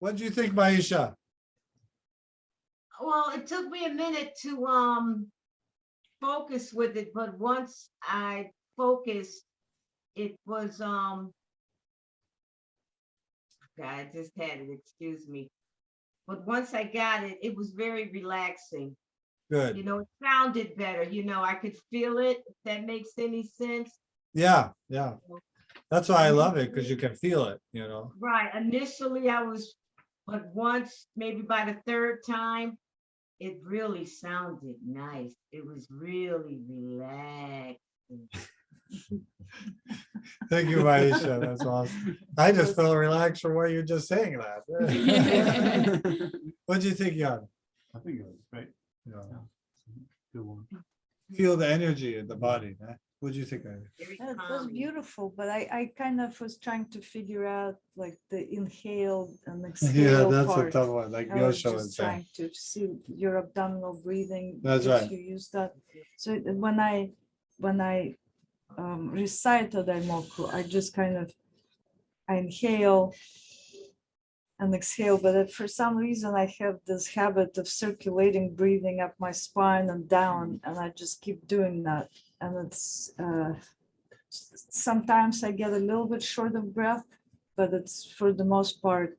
What do you think, Maisha? Well, it took me a minute to focus with it, but once I focused, it was God, I just had it, excuse me. But once I got it, it was very relaxing. Good. You know, it sounded better. You know, I could feel it, if that makes any sense. Yeah, yeah. That's why I love it, because you can feel it, you know. Right. Initially, I was, but once, maybe by the third time, it really sounded nice. It was really relaxing. Thank you, Maisha. That's awesome. I just felt relaxed from what you're just saying that. What do you think, Jan? I think it was great. Yeah. Good one. Feel the energy in the body. Huh? What do you think, Ivy? Very That was calming. beautiful, but I kind of was trying to figure out like the inhale and Yeah, exhale that's a part. tough one. Like I was Yosha was just saying. trying to see your abdominal breathing. That's if right. You use that. So when I recite the Daimoku, I just kind of I inhale and exhale, but for some reason I have this habit of circulating breathing up my spine and down, and I just keep doing that. And it's sometimes I get a little bit short of breath, but it's for the most part,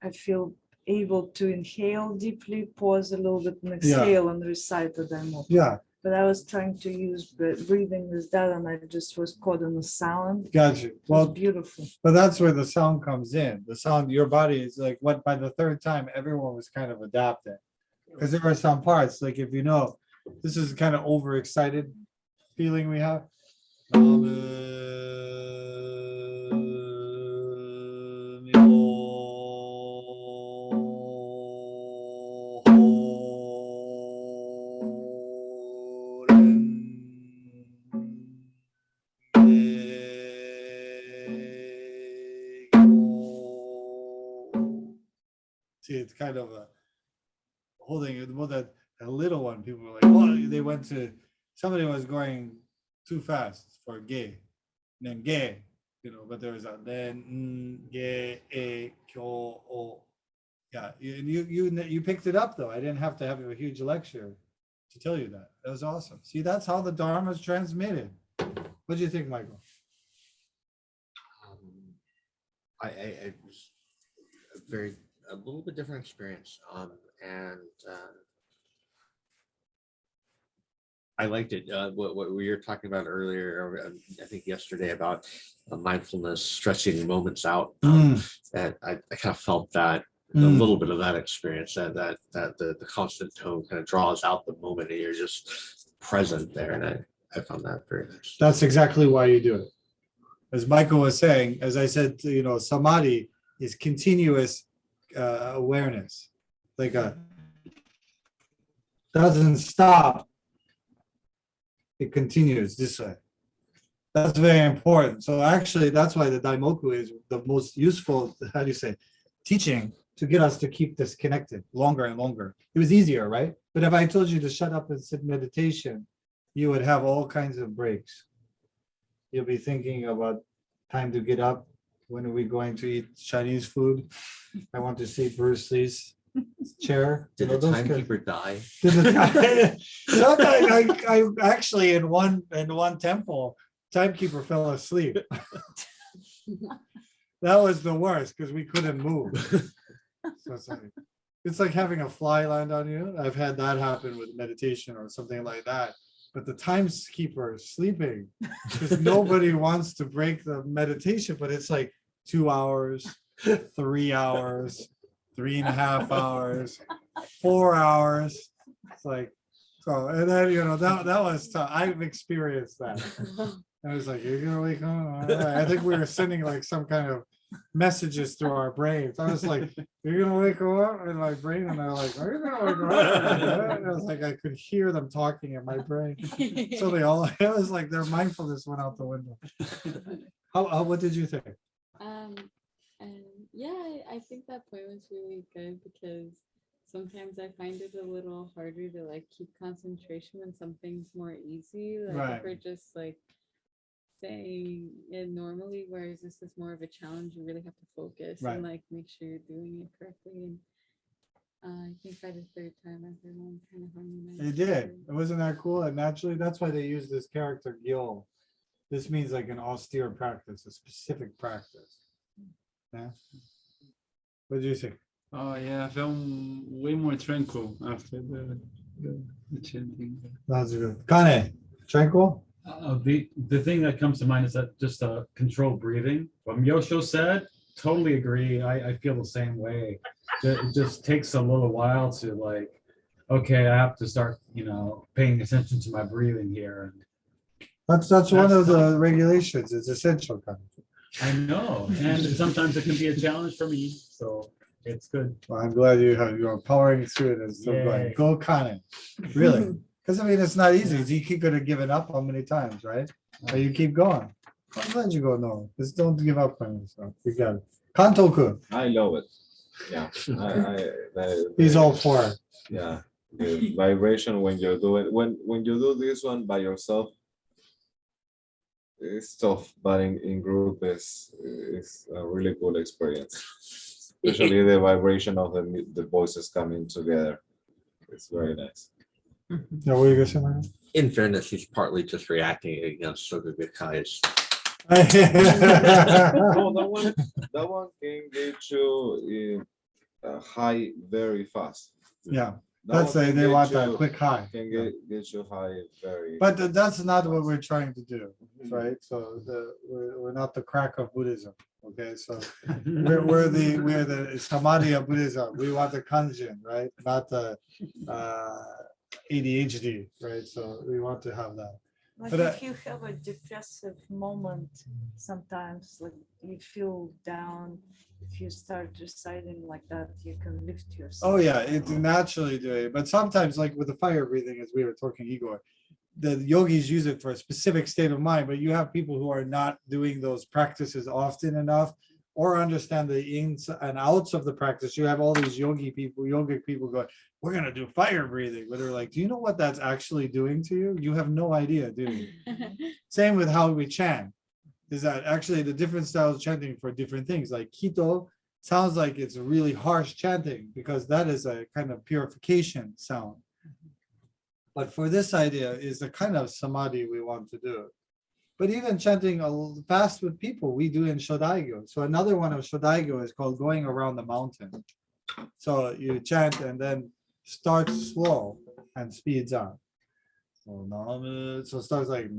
I feel able to inhale deeply, pause a little bit, and exhale and recite the Daimoku. Yeah, But I was trying to use breathing with that, and I just was caught in the sound. got you. It was Well, beautiful. but that's where the sound comes in. The sound, your body is like what by the third time, everyone was kind of adapting. Because there are some parts, like if you know, this is kind of overexcited feeling we have. See, it's kind of a holding it more that a little one. People were like, oh, they went to somebody was going too fast for gay, then gay, you know. But there was a then gay a kyo o. Yeah, you picked it up though. I didn't have to have a huge lecture to tell you that. That was awesome. See, that's how the Dharma is transmitted. What do you think, Michael? It was a little bit different experience, and I liked it. What we were talking about earlier, or I think yesterday, about mindfulness, stretching moments out. That I kind of felt that a little bit of that experience. That the constant tone kind of draws out the moment, and you're just present there, and I found that very nice. That's exactly why you do it. As Michael was saying, as I said, you know, samadhi is continuous awareness, like a doesn't stop. It continues this way. That's very important. So actually, that's why the Daimoku is the most useful, how do you say, teaching to get us to keep this connected longer and longer. It was easier, right? But if I told you to shut up and sit meditation, you would have all kinds of breaks. You'll be thinking about time to get up. When are we going to eat Chinese food? I want to see Bruce Lee's chair. Did the timekeeper die? Sometimes I actually in one temple, timekeeper fell asleep. That was the worst because we couldn't move. So it's like having a fly land on you. I've had that happen with meditation or something like that. But the timekeeper is sleeping because nobody wants to break the meditation. But it's like 2 hours, 3 hours, 3.5 hours, 4 hours. It's like, so, and then, you know, that was tough. I've experienced that. I was like, you're gonna wake up? All right. I think we were sending like some kind of messages through our brains. I was like, you're gonna wake up in my brain, and they're like, are you gonna wake up? And I was like, I could hear them talking in my brain. So they all, it was like their mindfulness went out the window. What did you think? And yeah, I think that point was really good because sometimes I find it a little harder to like keep concentration when something's more easy. Like Right. if we're just like saying it normally, whereas this is more of a challenge. You really have to focus Right. and like make sure you're doing it correctly. And I think by the third time, everyone kind of harmonized. They did. It wasn't that cool. And naturally, that's why they use this character Gyo. This means like an austere practice, a specific practice. Yeah. What do you think? Oh yeah, I felt way more tranquil after the chanting. That's good. Kane, tranquil? The thing that comes to mind is that just controlled breathing. What Myosho said, totally agree. I feel the same way. It just takes a little while to like, okay, I have to start, paying attention to my breathing here. That's one of the regulations. It's essential. Kane. I know, and sometimes it can be a challenge for me, so it's good. Well, I'm glad you're powering through it and still going. Yay. Go Kane. Really? Because I mean, it's not easy. You could have given up how many times, right? But you keep going. I'm glad you go no. Just don't give up on yourself. You got it. Kanto-kun, I love it. Yeah. he's all for it. Yeah. The vibration when you do it, when you do this one by yourself, it's tough, but in group is a really cool experience. Especially the vibration of the voices coming together. It's very nice. Yeah, what are you gonna say, Mario? In fairness, he's partly just reacting against Sokugakai's. No, that one can get you high very fast. Yeah, That that's one they can get want that you- quick high. Can get you high very. But that's not what we're trying to do, right? So we're not the crack of Buddhism, okay? So we're the samadhi of Buddhism. We want the kanjin, right? Not the ADHD, right? So we want to have that. Like But, if you have a depressive moment, sometimes like you feel down, if you start reciting like that, you can lift yourself. Oh yeah, it's naturally do it. But sometimes, like with the fire breathing, as we were talking, Igor, the yogis use it for a specific state of mind. But you have people who are not doing those practices often enough, or understand the ins and outs of the practice. You have all these yogic people going, "We're gonna do fire breathing," but they're like, "Do you know what that's actually doing to you? You have no idea, do you?" Same with how we chant. Is that actually the different styles of chanting for different things? Like Kito sounds like it's really harsh chanting because that is a kind of purification sound. But for this idea is the kind of samadhi we want to do. But even chanting fast with people, we do in Shodaigyo. So another one of Shodaigyo is called going around the mountain. So you chant and then start slow and speeds up. So it starts like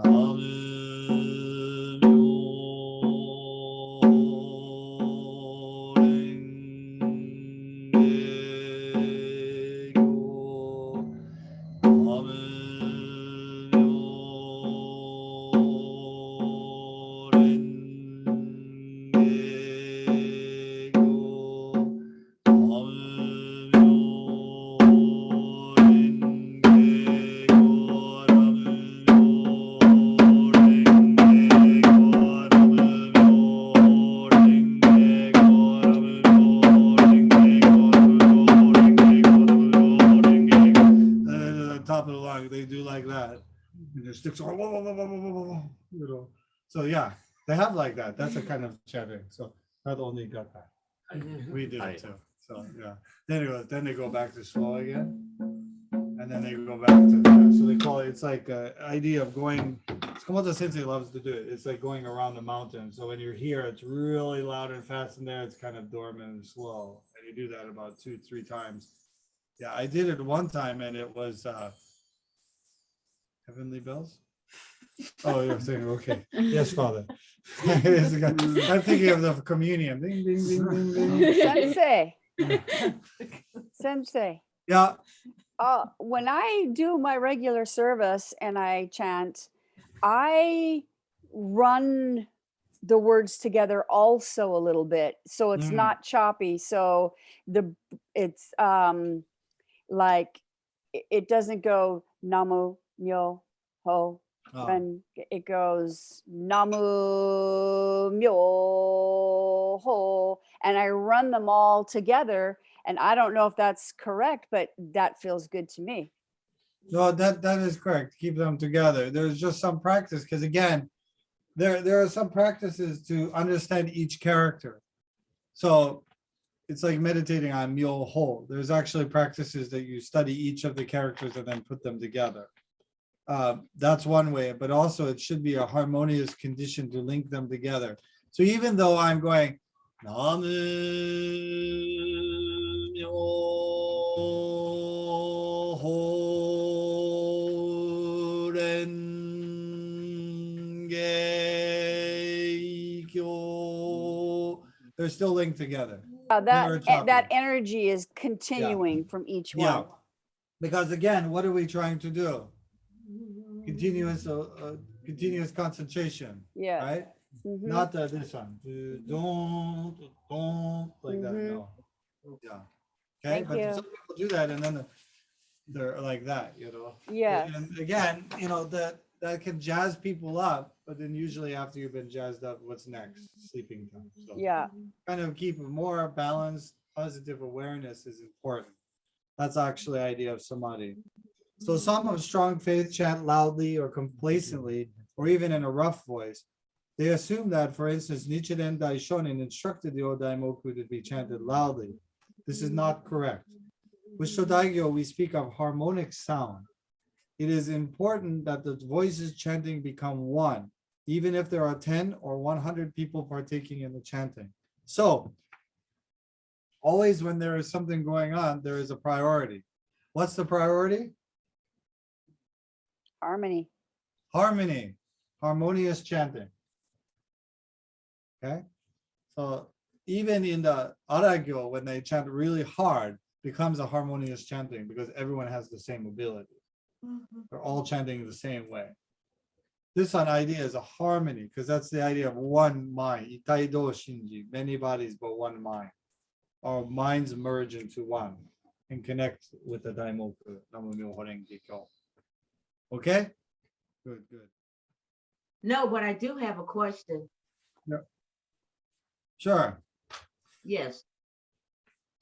top of the line, they do like that. And their sticks are, So yeah, they have like that. That's a kind of chanting. So not only got that. We do it too. So yeah. Then they go back to slow again. And then they go back to that. So they call it, it's like an idea of going, Komoto Sensei loves to do it. It's like going around the mountain. So when you're here, it's really loud and fast, and there it's kind of dormant and slow. And you do that about 2-3 times. Yeah, I did it one time and it was Heavenly Bells. Oh, you're saying, okay. Yes, Father. I'm thinking of the communion. Ding, ding, ding, ding, ding. Sensei, Yeah. when I do my regular service and I chant, I run the words together also a little bit, so it's not choppy. So it's like it doesn't go namu myo ho, and it goes namu myo ho, and I run them all together. And I don't know if that's correct, but that feels good to me. No, that is correct. Keep them together. There's just some practice because again, there are some practices to understand each character. So it's like meditating on myo-ho. There's actually practices that you study each of the characters and then put them together. That's one way, but also it should be a harmonious condition to link them together. So even though I'm going, Namu Myoho Renge Kyo, they're still linked together. That chakra. that energy is continuing from each Yeah, one. because again, what are we trying to do? Continuous concentration, Yeah. right? Mhm. Not this one. Don't like that. Mhm. No. Yeah. Okay. Thank But you. some people do that and then they're like that, you know. Yes. And again, you know, that can jazz people up, but then usually after you've been jazzed up, what's next? Sleeping time. So Yeah. kind of keep a more balanced, positive awareness is important. That's actually the idea of samadhi. So some of strong faith chant loudly or complacently, or even in a rough voice. They assume that, for instance, Nichiren Daishonin instructed the Odaimoku to be chanted loudly. This is not correct. With Shodaigyo, we speak of harmonic sound. It is important that the voices chanting become one, even if there are 10 or 100 people partaking in the chanting. So, always when there is something going on, there is a priority. What's the priority? Harmony. Harmony, harmonious chanting. Okay, so even in the Aragyo, when they chant really hard, becomes a harmonious chanting because everyone has the same ability. They're all chanting the same way. This one idea is a harmony because that's the idea of one mind. Itaido shinji, many bodies but one mind. Our minds merge into one and connect with the Daimoku. Namu Myoho Renge Kyo. Okay? Good, good. No, but I do have a question. Sure. Yes.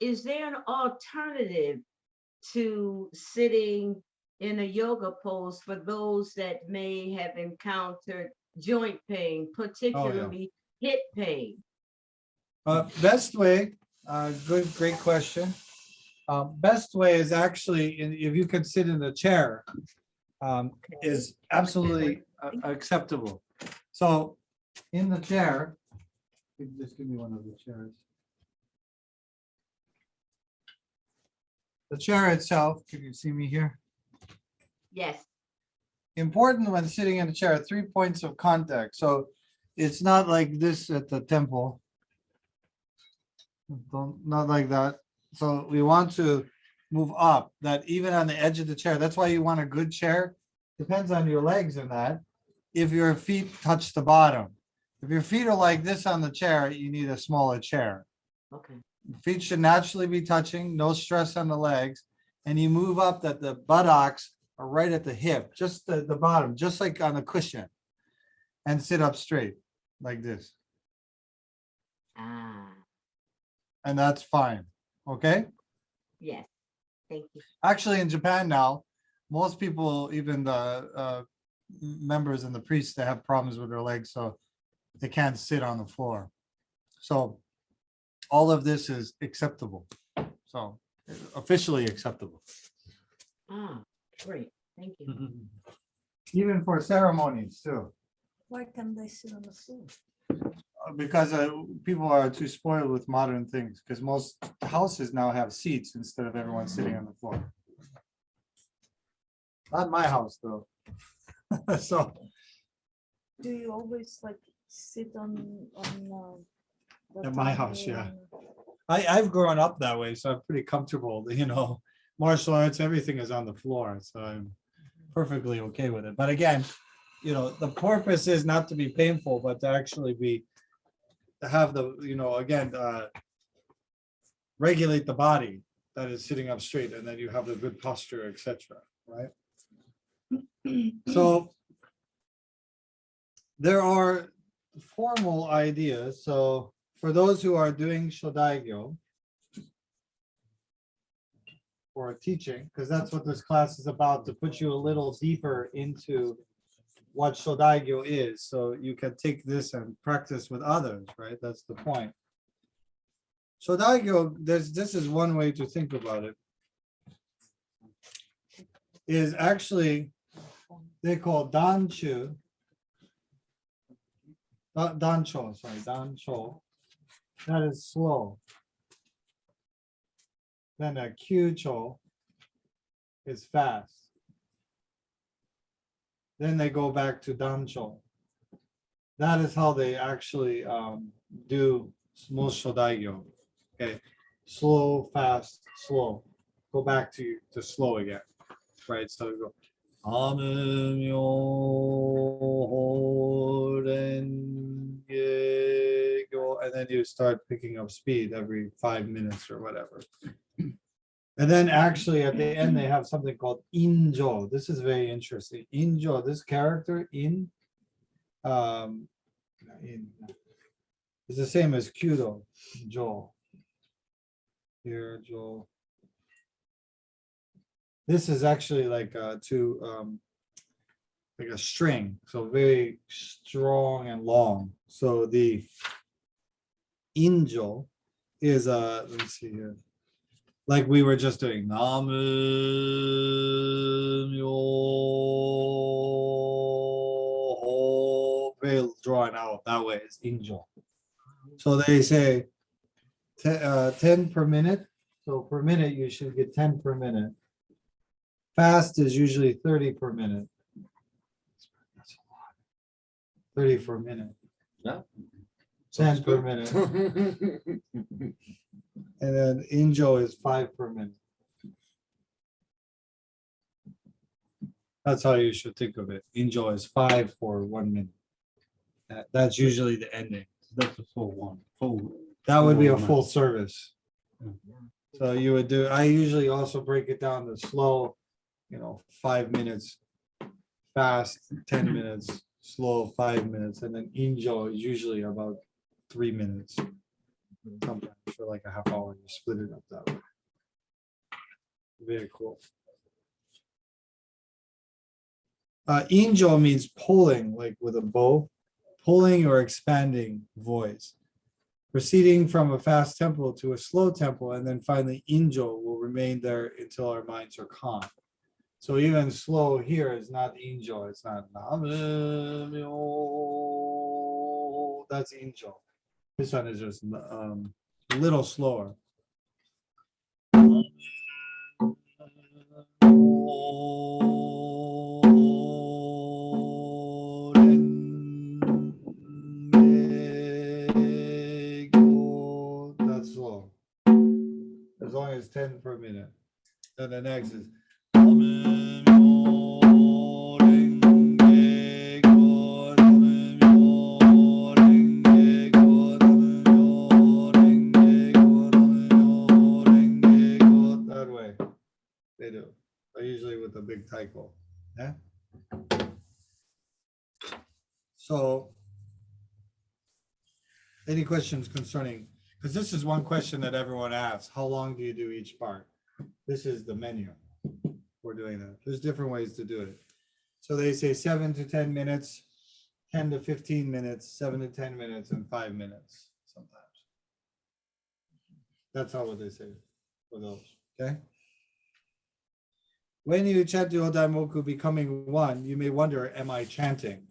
Is there an alternative to sitting in a yoga pose for those that may have encountered joint pain, particularly hip pain? Best way, great question. Best way is actually, if you can sit in the chair, is absolutely acceptable. So in the chair, just give me one of the chairs. The chair itself, can you see me here? Yes. Important when sitting in a chair, 3 points of contact. So it's not like this at the temple. Not like that. So we want to move up, that even on the edge of the chair. That's why you want a good chair. Depends on your legs and that. If your feet touch the bottom. If your feet are like this on the chair, you need a smaller chair. Okay. Feet should naturally be touching, no stress on the legs. And you move up that the buttocks are right at the hip, just the bottom, just like on a cushion. And sit up straight, like this. Ah, And that's fine, okay? yes. Thank you. Actually, in Japan now, most people, even the members and the priests, they have problems with their legs, so they can't sit on the floor. So all of this is acceptable. So officially acceptable. Ah, great. Thank you. Even for ceremonies too, Why can't they sit on the floor? because people are too spoiled with modern things, because most houses now have seats instead of everyone sitting on the floor. Not my house though. So Do you always like sit on the At my house, table yeah. and- I've grown up that way, so I'm pretty comfortable, you know, martial arts, everything is on the floor, so I'm perfectly okay with it. But again, you know, the purpose is not to be painful, but to actually to have the, you know, again, regulate the body that is sitting up straight, and then you have the good posture, etc. Right? So there are formal ideas. So for those who are doing Shodaigyo or teaching, because that's what this class is about, to put you a little deeper into what Shodaigyo is. So you can take this and practice with others, right? That's the point. Shodaigyo, this is one way to think about it. Is actually they call danchu. Dancho, sorry, dancho. That is slow. Then a kyucho is fast. Then they go back to dancho. That is how they actually do most Shodaigyo. Okay, slow, fast, slow. Go back to slow again, right? So we go. And then you start picking up speed every 5 minutes or whatever. And then actually at the end, they have something called injo. This is very interesting. Injo, this character in is the same as kudo, jo. Here, jo. This is actually like like a string, so very strong and long. So the injo is let me see here. Like we were just doing Namu Myoho, very drawn out that way is injo. So they say 10 per minute. So per minute you should get 10 per minute. Fast is usually 30 per minute. That's a lot. 30 per minute. Yeah. 10 per minute. And then injo is 5 per minute. That's how you should think of it. Injo is 5 for 1 minute. That's usually the ending. That's a full one. Full. That would be a full full service. Yeah. So you would do, I usually also break it down to slow, 5 minutes, fast, 10 minutes, slow, 5 minutes, and then injo is usually about 3 minutes. Sometimes for like a half hour, you split it up that way. Very cool. Injo means pulling, like with a bow, pulling or expanding voice. Proceeding from a fast tempo to a slow tempo, and then finally injo will remain there until our minds are calm. So even slow here is not injo, it's not that's injo. This one is just a little slower. That's slow. As long as 10 per minute. Then the next is that way. They do. Usually with a big taiko. Yeah. So any questions concerning, because this is one question that everyone asks, how long do you do each part? This is the menu. We're doing that. There's different ways to do it. So they say 7 to 10 minutes, 10 to 15 minutes, 7 to 10 minutes, and 5 minutes sometimes. That's how what they say for those. Okay. When you chant the Odaimoku becoming one, you may wonder, am I chanting?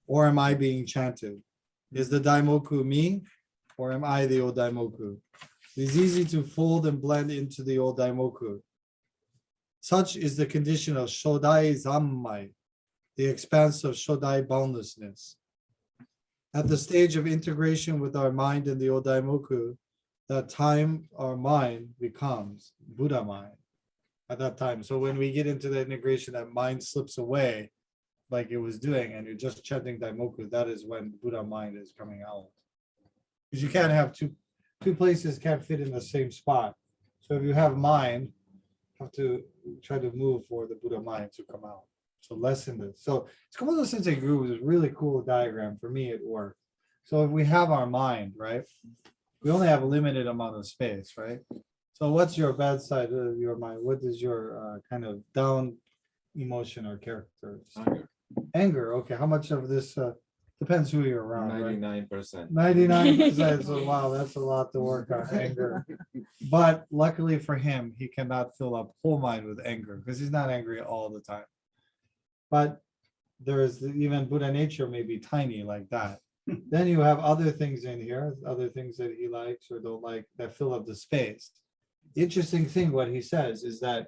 Or am I being chanted? Is the Daimoku me? Or am I the Odaimoku? It is easy to fold and blend into the Odaimoku. Such is the condition of Shodai Zammai, the expanse of Shodai boundlessness. At the stage of integration with our mind and the Odaimoku, that time our mind becomes Buddha mind. At that time. So when we get into the integration, that mind slips away like it was doing, and you're just chanting Daimoku, that is when Buddha mind is coming out. Because you can't have two places can't fit in the same spot. So if you have mind, you have to try to move for the Buddha mind to come out. So lessen this. So Tsukumoto Sensei Guru is a really cool diagram. For me, it worked. So if we have our mind, right? We only have a limited amount of space, right? So what's your bad side of your mind? What is your kind of down emotion or character? Anger. Anger, okay, how much of this, depends who you're around, right? 99%. 99%, so wow, that's a lot to work on, anger. But luckily for him, he cannot fill up whole mind with anger, because he's not angry all the time. But there's even Buddha nature may be tiny like that. Then you have other things in here, other things that he likes or don't like that fill up the space. The interesting thing, what he says is that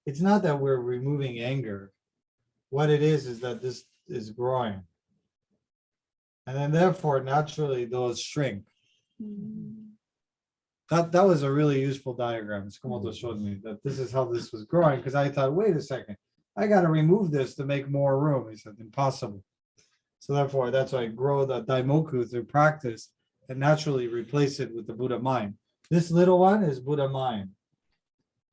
it's not that we're removing anger. What it is that this is growing. And then therefore, naturally, those shrink. That was a really useful diagram. Tsukamoto showed me that this is how this was growing, because I thought, wait a second, I got to remove this to make more room. He said, impossible. So therefore, that's why I grow the daimoku through practice and naturally replace it with the Buddha mind. This little one is Buddha mind.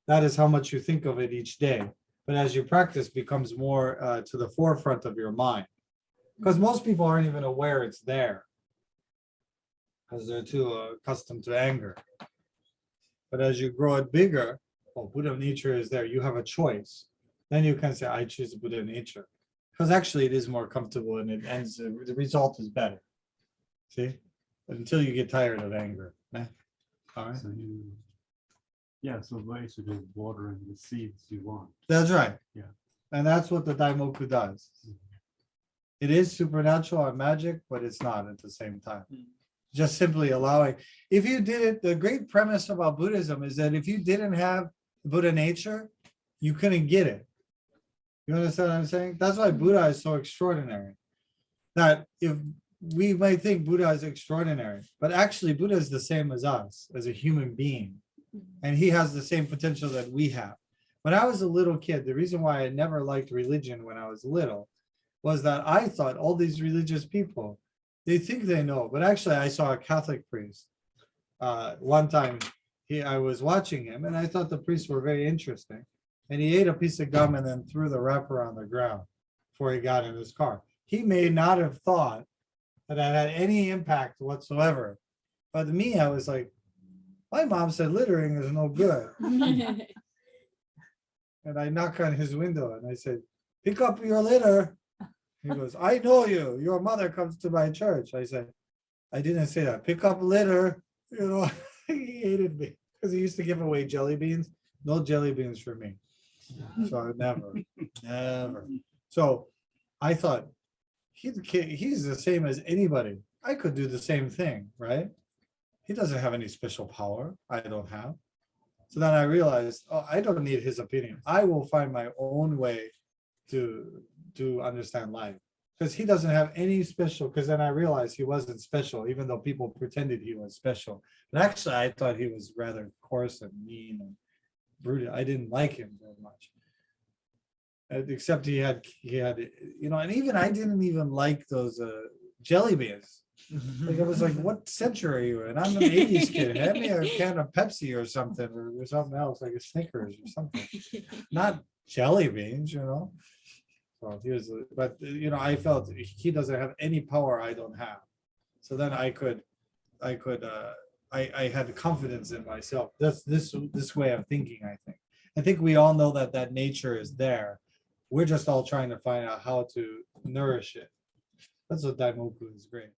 That is how much you think of it each day. But as you practice, becomes more to the forefront of your mind. Because most people aren't even aware it's there, because they're too accustomed to anger. But as you grow it bigger, oh, Buddha nature is there. You have a choice. Then you can say, I choose Buddha nature. Because actually it is more comfortable and it ends, the result is better. See? But until you get tired of anger. All right. So yeah, so basically watering the seeds you want. That's right. Yeah. And that's what the daimoku does. It is supernatural and magic, but it's not at the same time. Just simply allowing, if you did it, the great premise about Buddhism is that if you didn't have Buddha nature, you couldn't get it. You understand what I'm saying? That's why Buddha is so extraordinary. That if we might think Buddha is extraordinary, but actually Buddha is the same as us, as a human being. And he has the same potential that we have. When I was a little kid, the reason why I never liked religion when I was little was that I thought all these religious people, they think they know, but actually I saw a Catholic priest. One time I was watching him and I thought the priests were very interesting. And he ate a piece of gum and then threw the wrapper on the ground before he got in his car. He may not have thought that had any impact whatsoever. But me, I was like, my mom said littering is no good. And I knock on his window and I said, pick up your litter. He goes, I know you. Your mother comes to my church. I said, I didn't say that. Pick up litter. You know, he hated me because he used to give away jelly beans. No jelly beans for me. So never. So I thought, he's the same as anybody. I could do the same thing, right? He doesn't have any special power. I don't have. So then I realized, oh, I don't need his opinion. I will find my own way to understand life, because he doesn't have any special. Because then I realized he wasn't special, even though people pretended he was special. But actually, I thought he was rather coarse and mean and brutal. I didn't like him very much. Except he had, you know, and even I didn't even like those jelly beans. Like I was like, what century are you in? I'm an 80s kid. Hand me a can of Pepsi or something, or something else, like a Snickers or something. Not jelly beans, you know. So he was, but you know, I felt he doesn't have any power I don't have. So then I had confidence in myself. That's this way of thinking, I think we all know that nature is there. We're just all trying to find out how to nourish it. That's what Daimoku is great.